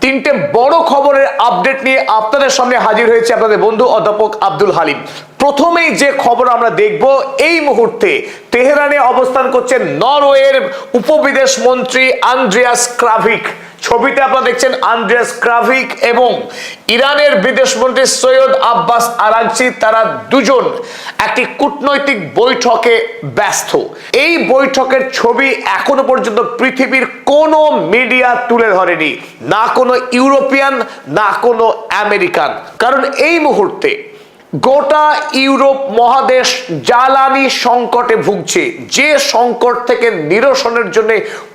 তিনটে বড় খবরের আপডেট নিয়ে আপনাদের সামনে হাজির হয়েছে আপনাদের বন্ধু অধ্যাপক আব্দুল হালিম। প্রথমেই যে খবর আমরা দেখব, এই মুহূর্তে তেহরানে অবস্থান করছেন নরওয়ের উপবিদেশ মন্ত্রী আন্দ্রেয়াস ক্রাভিক। ছবিতে আপনারা দেখছেন আন্দ্রেয়াস ক্রাভিক এবং ইরানের বিদেশমন্ত্রী সৈয়দ আব্বাস আরাগচি, তারা দুজন একটি কূটনৈতিক বৈঠকে ব্যস্ত। এই বৈঠকের ছবি এখনো পর্যন্ত পৃথিবীর কোনো মিডিয়া তুলে ধরেনি, না কোনো ইউরোপিয়ান না কোনো আমেরিকান। কারণ এই মুহূর্তে গোটা ইউরোপ মহাদেশ জ্বালানি সংকটে ভুগছে, যে সংকট থেকে নিরসনের জন্য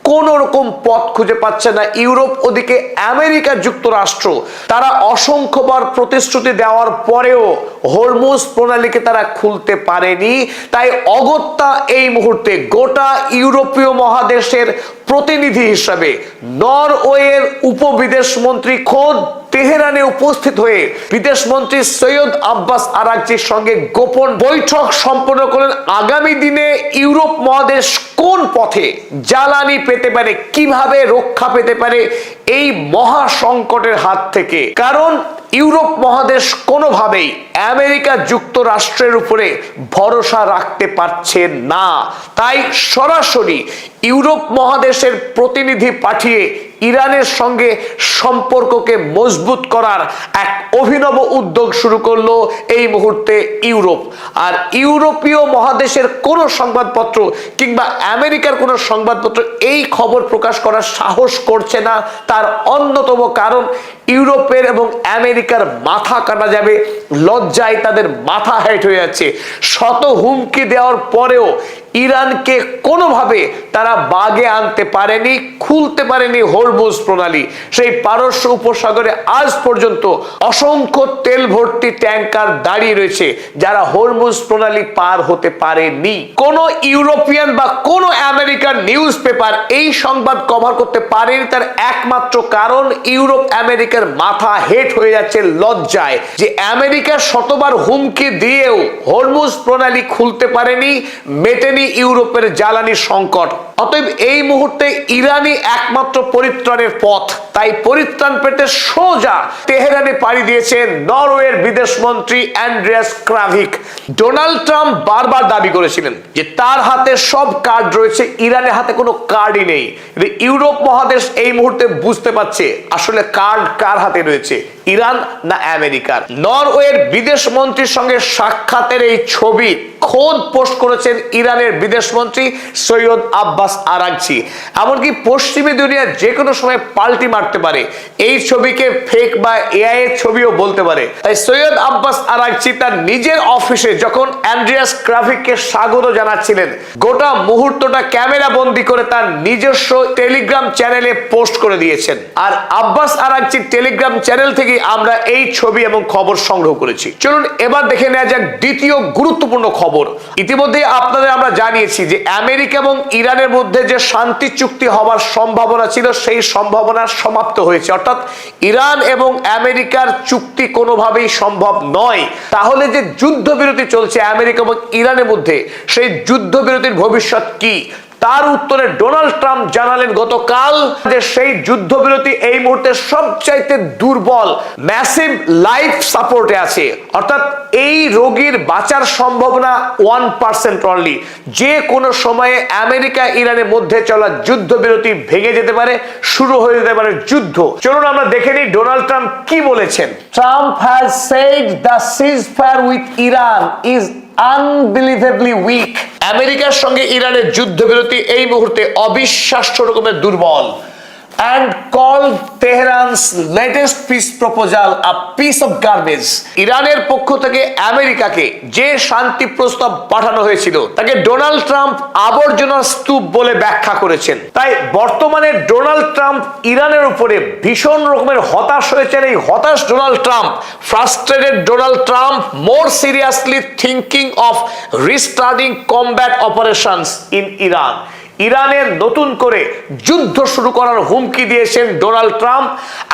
কোন রকম পথ খুঁজে পাচ্ছে না ইউরোপ। ওদিকে আমেরিকা যুক্তরাষ্ট্র তারা অসংখ্যবার প্রতিশ্রুতি দেওয়ার পরেও হরমুজ প্রণালীকে তারা খুলতে পারেনি। তাই অগত্যা এই মুহূর্তে গোটা ইউরোপীয় মহাদেশের প্রতিনিধি হিসাবে নরওয়ের উপবিদেশ মন্ত্রী খোদ তেহরানে উপস্থিত হয়ে বিদেশমন্ত্রী সৈয়দ আব্বাস আরাগচির সঙ্গে গোপন বৈঠক সম্পন্ন করলেন। আগামী দিনে ইউরোপ মহাদেশ কোন পথে জ্বালানি পেতে পারে, কিভাবে রক্ষা পেতে পারে এই মহা সংকটের হাত থেকে। কারণ ইউরোপ মহাদেশ কোনোভাবেই আমেরিকা যুক্তরাষ্ট্রের উপরে ভরসা রাখতে পারছে না। তাই সরাসরি ইউরোপ মহাদেশের প্রতিনিধি পাঠিয়ে ইরানের সঙ্গে সম্পর্ককে মজবুত করার এক অভিনব উদ্যোগ শুরু করলো এই মুহূর্তে ইউরোপ। আর ইউরোপীয় মহাদেশের কোনো সংবাদপত্র কিংবা আমেরিকার কোনো সংবাদপত্র এই খবর প্রকাশ করার সাহস করছে না। তার অন্যতম কারণ, ইউরোপের এবং আমেরিকার মাথা কাটা যাবে, লজ্জায় তাদের মাথা হেঁট হয়ে যাচ্ছে। শত হুমকি দেওয়ার পরেও ইরানকে কোনোভাবে তারা বাগে আনতে পারেনি, খুলতে পারেনি হরমুজ প্রণালী। সেই পারস্য উপসাগরে আজ পর্যন্ত অসংখ্য তেল ভর্তি ট্যাঙ্কার দাঁড়িয়ে রয়েছে, যারা হরমুজ প্রণালী পার হতে পারেনি। কোনো ইউরোপিয়ান বা কোনো আমেরিকান নিউজ পেপার এই সংবাদ কভার করতে পারেনি। তার একমাত্র কারণ, ইউরোপ আমেরিকার মাথা হেট হয়ে যাচ্ছে লজ্জায় যে আমেরিকা শতবার হুমকি দিয়েও হরমুজ প্রণালী খুলতে পারেনি, মেটেনি ইউরোপের জ্বালানি সংকট। অতএব এই মুহূর্তে ইরানই একমাত্র পরিত্রাণের পথ। তাই পরিত্রাণ পেতে সোজা তেহরানে পাড়ি দিয়েছে নরওয়ের বিদেশমন্ত্রী আন্দ্রেয়াস ক্রাভিক। ডোনাল্ড ট্রাম্প বারবার দাবি করেছিলেন যে তার হাতে সব কার্ড রয়েছে, ইরানের হাতে কোনো কার্ডই নেই। ইউরোপ মহাদেশ এই মুহূর্তে বুঝতে পারছে আসলে কার্ড কার হাতে রয়েছে, ইরান না আমেরিকার। নরওয়ের বিদেশ মন্ত্রীর সঙ্গে সাক্ষাতের এই ছবি খোদ পোস্ট করেছেন ইরানের বিদেশমন্ত্রী সৈয়দ আব্বাস আরাগচি। এমনকি পশ্চিমী দুনিয়া যে কোনো সময় পাল্টি মারতে পারে, এই ছবিকে ফেক বা এআই এর ছবিও বলতে পারে। তাই সৈয়দ আব্বাস আরাগচি তার নিজের অফিসে যখন আন্দ্রেয়াস ক্রাভিককে স্বাগত জানাচ্ছিলেন, গোটা মুহূর্তটা ক্যামেরা বন্দি করে তার নিজস্ব টেলিগ্রাম চ্যানেলে পোস্ট করে দিয়েছেন। আর আব্বাস আরাগচির টেলিগ্রাম চ্যানেল থেকে আমরা এই ছবি এবং খবর সংগ্রহ করেছি। চলুন এবার দেখে নেওয়া যাক দ্বিতীয় গুরুত্বপূর্ণ খবর। ইতিমধ্যে আপনাদের আমরা জানিয়েছি যে আমেরিকা এবং ইরানের মধ্যে যে শান্তি চুক্তি হওয়ার সম্ভাবনা ছিল, সেই সম্ভাবনা সমাপ্ত হয়েছে। অর্থাৎ ইরান এবং আমেরিকার চুক্তি কোনোভাবেই সম্ভব নয়। তাহলে যে যুদ্ধবিরতি চলছে আমেরিকা এবং ইরানের মধ্যে, সেই যুদ্ধবিরতির ভবিষ্যৎ কি? তার উত্তরে ডোনাল্ড ট্রাম্প জানালেন গতকাল যে সেই যুদ্ধবিরতি এই মুহূর্তে সবচাইতে দুর্বল, ম্যাসিভ লাইফ সাপোর্টে আছে। অর্থাৎ এই রোগীর বাঁচার সম্ভাবনা 1% অনলি। যে কোনো সময়ে আমেরিকা ইরানের মধ্যে চলা যুদ্ধবিরতি ভেঙে যেতে পারে, শুরু হয়ে যেতে পারে যুদ্ধ। চলুন আমরা দেখে নিই ডোনাল্ড ট্রাম্প কি বলেছেন। Trump has said the ceasefire with Iran is unbelievably weak. আমেরিকার সঙ্গে ইরানের যুদ্ধবিরতি এই মুহূর্তে অবিশ্বাস্য রকমের দুর্বল। and called Tehran's latest peace proposal a piece of garbage. ইরানের পক্ষ থেকে আমেরিকাকে যে শান্তি প্রস্তাব পাঠানো হয়েছিল তাকে ডোনাল্ড ট্রাম্প আবর্জনার স্তূপ বলে ব্যাখ্যা করেছেন। তাই বর্তমানে ডোনাল্ড ট্রাম্প ইরানের উপরে ভীষণ রকমের হতাশ হয়েছেন। এই হতাশ Donald Trump, frustrated Donald Trump more seriously thinking of restarting combat operations in Iran. ইরানের নতুন করে যুদ্ধ শুরু করার হুমকি দিয়েছেন ডোনাল্ড ট্রাম্প।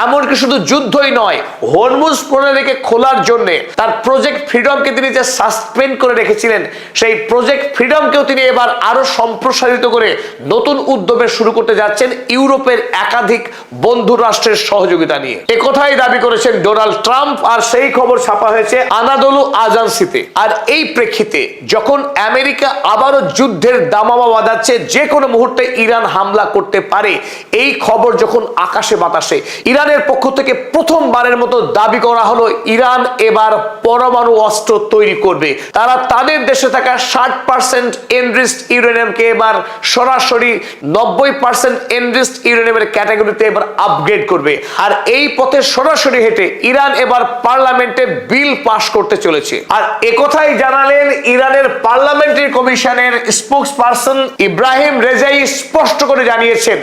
এমনকি শুধু যুদ্ধই নয়, হরমুজ প্রণালীকে খোলার জন্য তার প্রজেক্ট ফ্রিডমকে তিনি যে সাসপেন্ড করে রেখেছিলেন, সেই প্রজেক্ট ফ্রিডমকেও তিনি এবার আরো সম্প্রসারিত করে নতুন উদ্যোগে শুরু করতে যাচ্ছেন ইউরোপের একাধিক বন্ধু রাষ্ট্রের সহযোগিতা নিয়ে। একথাই দাবি করেছেন ডোনাল্ড ট্রাম্প, আর সেই খবর ছাপা হয়েছে আনাদোলু আজান্সিতে। আর এই প্রেক্ষিতে যখন আমেরিকা আবারও যুদ্ধের দামামা বাঁধাচ্ছে, যে কোনো মুহূর্তে ইরান হামলা করতে পারে, এই খবর যখন আকাশে বাতাসে, ইরানের পক্ষ থেকে প্রথমবারের মতো দাবি করা হলো ইরান এবার পরমাণু অস্ত্র তৈরি করবে। তারা তাদের দেশে থাকা 60% এনরিচড ইউরেনিয়ামকে এবার সরাসরি 90% এনরিচড ইউরেনিয়ামের ক্যাটাগরিতে এবার আপগ্রেড করবে। আর এই পথে সরাসরি হেঁটে ইরান এবার পার্লামেন্টে বিল পাস করতে চলেছে। আর একথাই জানালেন ইরানের পার্লামেন্টারি কমিশনের স্পোকসপারসন ইব্রাহিম রেজাই। স্পষ্ট করে জানিয়েছেন,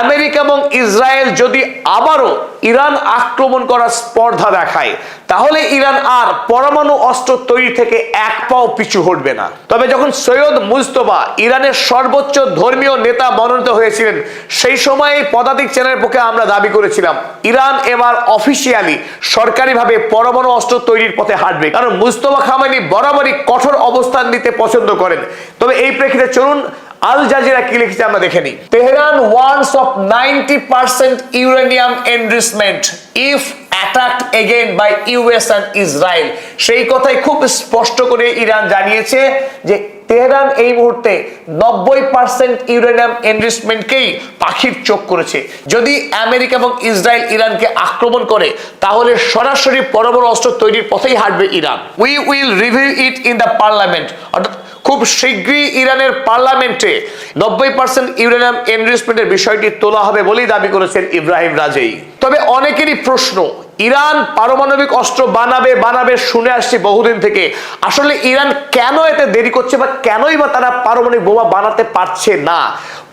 আমেরিকা এবং ইসরায়েল যদি আবারও ইরান আক্রমণ করার স্পর্ধা দেখায়, তাহলে ইরান আর পরমাণু অস্ত্র তৈরি থেকে এক পাও পিছু হটবে না। তবে যখন সৈয়দ মুজতবা ইরানের সর্বোচ্চ ধর্মীয় নেতা মনোনীত হয়েছিলেন, সেই সময় পদাতিক চ্যানেলের পক্ষে আমরা দাবি করেছিলাম ইরান এবার অফিসিয়ালি সরকারিভাবে পরমাণু অস্ত্র তৈরির পথে হাঁটবে, কারণ মুজতবা খামেনি বরাবরই কঠোর অবস্থান নিতে পছন্দ করেন। তবে এই প্রেক্ষিতে চলুন আল জাজিরা কি লিখেছে আমরা দেখে নিই। Tehran warns of 90% uranium enrichment if attacked again by US and Israel. সেই কথাই খুব স্পষ্ট করে ইরান জানিয়েছে যে তেহরান এই মুহূর্তে 90% ইউরেনিয়াম এনরিচমেন্টকেই পাখির চোখ করেছে। যদি আমেরিকা এবং ইসরায়েল ইরানকে আক্রমণ করে, তাহলে সরাসরি পরমাণু অস্ত্র তৈরির পথেই হাঁটবে Iran. We will review it in the parliament. অর্থাৎ খুব শীঘ্রই ইরানের পার্লামেন্টে 90% ইউরেনিয়াম এনরিচমেন্টের বিষয়টি তোলা হবে বলেই দাবি করেছেন ইব্রাহিম রাজেই। তবে অনেকেরই প্রশ্ন, ইরান পারমাণবিক অস্ত্র বানাবে শুনে আসছি বহুদিন থেকে। আসলে ইরান কেন এতে দেরি করছে, বা কেনই বা তারা পারমাণবিক বোমা বানাতে পারছে না?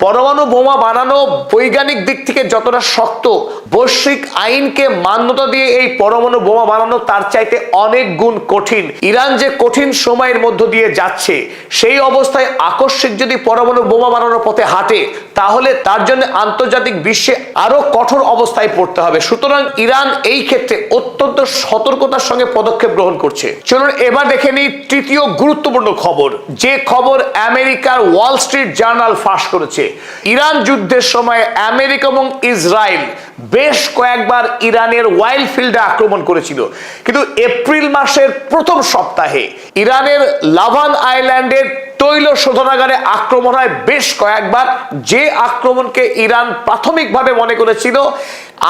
পরমাণু বোমা বানানো বৈজ্ঞানিক দিক থেকে যতটা শক্ত, বৈশ্বিক আইনকে মান্যতা দিয়ে এই পরমাণু বোমা বানানো তার চাইতে অনেক গুণ কঠিন। ইরান যে কঠিন সময়ের মধ্য দিয়ে যাচ্ছে, সেই অবস্থায় আকস্মিক যদি পরমাণু বোমা বানানোর পথে হাঁটে, তাহলে তার জন্য আন্তর্জাতিক বিশ্বে আরো কঠোর অবস্থায় পড়তে হবে। সুতরাং ইরান এই ক্ষেত্রে অত্যন্ত সতর্কতার সঙ্গে পদক্ষেপ গ্রহণ করছে। চলুন এবার দেখে নিই তৃতীয় গুরুত্বপূর্ণ খবর, যে খবর আমেরিকার ওয়াল স্ট্রিট জার্নাল ফাঁস করেছে। ইরান যুদ্ধের সময় আমেরিকা এবং ইসরায়েল বেশ কয়েকবার ইরানের ওয়াইল ফিল্ডে আক্রমণ করেছিল, কিন্তু এপ্রিল মাসের প্রথম সপ্তাহে ইরানের লাভান আইল্যান্ডের তৈল শোধনাগারে আক্রমণ হয় বেশ কয়েকবার। যে আক্রমণকে ইরান প্রাথমিকভাবে মনে করেছিল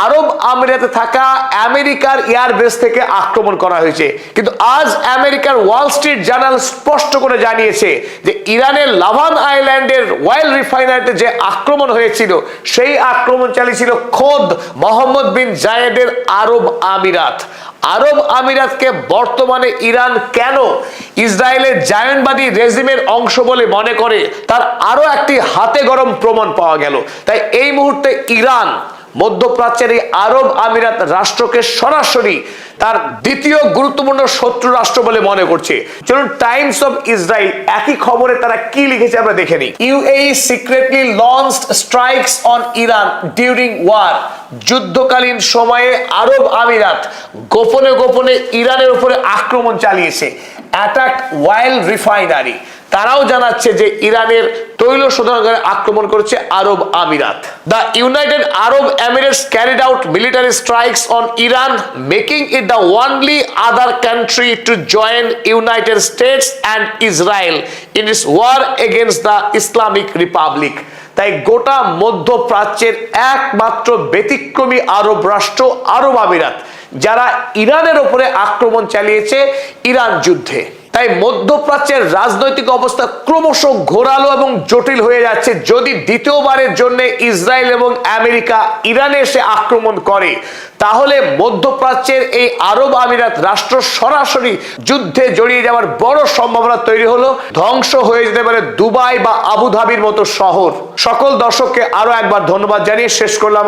আরব আমিরাতে থাকা আমেরিকার এয়ারবেস থেকে আক্রমণ করা হয়েছে, কিন্তু আজ আমেরিকার ওয়াল স্ট্রিট জার্নাল স্পষ্ট করে জানিয়েছে যে ইরানের লাভান আইল্যান্ডের অয়েল রিফাইনারিতে যে আক্রমণ হয়েছিল, সেই আক্রমণ চালিয়েছিল খোদ মোহাম্মদ বিন জায়েদের আরব আমিরাত। আরব আমিরাতকে বর্তমানে ইরান কেন ইসরায়েলের জায়নবাদী রেজিমের অংশ বলে মনে করে, তার আরো একটি হাতে গরম প্রমাণ পাওয়া গেল। তাই এই মুহূর্তে ইরান মধ্যপ্রাচ্যের এই আরব আমিরাত রাষ্ট্রকে সরাসরি তার দ্বিতীয় গুরুত্বপূর্ণ শত্রু রাষ্ট্র বলে মনে করছে। চলুন টাইমস অফ ইসরায়েল একই খবরে তারা কি লিখেছে আমরা দেখে নিই। UAE secretly launched strikes on Iran during war. যুদ্ধকালীন সময়ে আরব আমিরাত গোপনে গোপনে ইরানের উপরে আক্রমণ চালিয়েছে। অ্যাটাক ওয়াইল রিফাইনারি। তারাও জানাচ্ছে যে ইরানের তৈল শোধনাগারে আক্রমণ করেছে আরব আমিরাত। The United Arab Emirates carried out military strikes on Iran, making it the only other country to join United States and Israel in its war against the Islamic Republic. তাই গোটা মধ্যপ্রাচ্যের একমাত্র ব্যতিক্রমী আরব রাষ্ট্র আরব আমিরাত, যারা ইরানের উপরে আক্রমণ চালিয়েছে ইরান যুদ্ধে। তাই মধ্যপ্রাচ্যের রাজনৈতিক অবস্থা ক্রমশ ঘোরালো এবং জটিল হয়ে যাচ্ছে। যদি দ্বিতীয়বারের জন্য ইসরায়েল এবং আমেরিকা ইরানে এসে আক্রমণ করে, তাহলে মধ্যপ্রাচ্যের এই আরব আমিরাত রাষ্ট্র সরাসরি যুদ্ধে জড়িয়ে যাওয়ার বড় সম্ভাবনা তৈরি হলো। ধ্বংস হয়ে যেতে পারে দুবাই বা আবুধাবির মতো শহর। সকল দর্শককে আরো একবার ধন্যবাদ জানিয়ে শেষ করলাম।